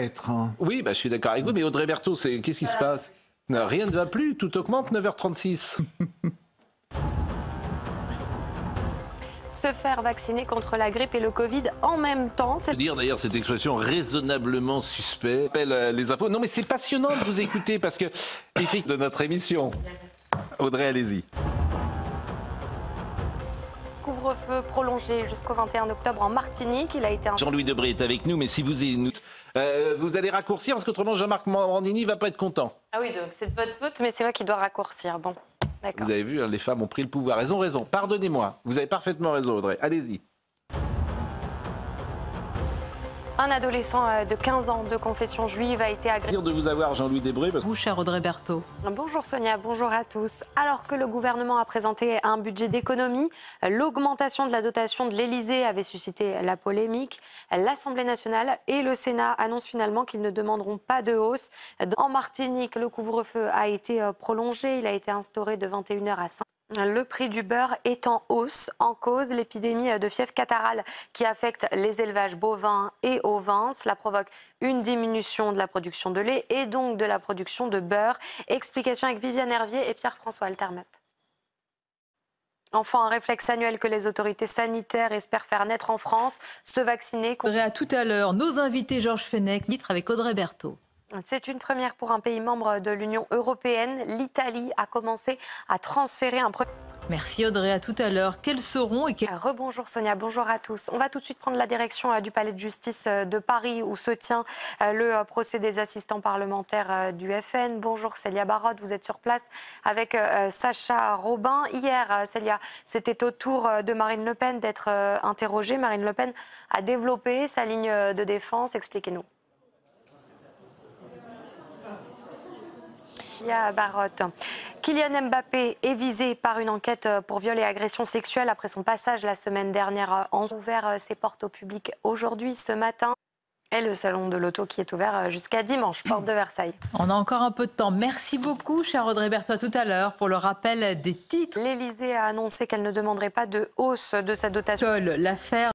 être. Hein. Oui, je suis d'accord avec vous, mais Audrey Berthaud, qu'est-ce qui se passe? Non, rien ne va plus, tout augmente, 9h36. Se faire vacciner contre la grippe et le Covid en même temps. C'est dire d'ailleurs cette expression raisonnablement suspect. Les infos. Non mais c'est passionnant de vous écouter parce que de notre émission. Audrey, allez-y. Couvre-feu prolongé jusqu'au 21 octobre en Martinique. Il a été... Jean-Louis Debré est avec nous, mais si vous vous allez raccourcir parce qu'autrement Jean-Marc Morandini va pas être content. Ah oui, donc c'est de votre faute, mais c'est moi qui dois raccourcir. Bon. Vous avez vu, hein, les femmes ont pris le pouvoir. Elles ont raison. Pardonnez-moi. Vous avez parfaitement raison, Audrey. Allez-y. Un adolescent de 15 ans de confession juive a été agressé. De vous avoir, Jean-Louis Debré. Vous, cher Audrey Berthaud. Bonjour Sonia, bonjour à tous. Alors que le gouvernement a présenté un budget d'économie, l'augmentation de la dotation de l'Élysée avait suscité la polémique. L'Assemblée nationale et le Sénat annoncent finalement qu'ils ne demanderont pas de hausse. En Martinique, le couvre-feu a été prolongé. Il a été instauré de 21h à 5h. Le prix du beurre est en hausse, en cause l'épidémie de fièvre catarrhale qui affecte les élevages bovins et ovins. Cela provoque une diminution de la production de lait et donc de la production de beurre. Explication avec Viviane Hervier et Pierre-François Altermat. Enfin, un réflexe annuel que les autorités sanitaires espèrent faire naître en France, se vacciner. À tout à l'heure, nos invités Georges Fenech, litre avec Audrey Berthaud. C'est une première pour un pays membre de l'Union européenne. L'Italie a commencé à transférer un... Merci Audrey, à tout à l'heure. Quels seront et Rebonjour Sonia, bonjour à tous. On va tout de suite prendre la direction du palais de justice de Paris où se tient le procès des assistants parlementaires du FN. Bonjour Célia Barotte, vous êtes sur place avec Sacha Robin. Hier, Célia, c'était au tour de Marine Le Pen d'être interrogée. Marine Le Pen a développé sa ligne de défense. Expliquez-nous. Barotte. Kylian Mbappé est visé par une enquête pour viol et agression sexuelle après son passage la semaine dernière en ouvert ses portes au public aujourd'hui, ce matin. Et le salon de l'auto qui est ouvert jusqu'à dimanche, porte de Versailles. On a encore un peu de temps. Merci beaucoup, cher Audrey Berthaud, à tout à l'heure pour le rappel des titres. L'Élysée a annoncé qu'elle ne demanderait pas de hausse de sa dotation. L'affaire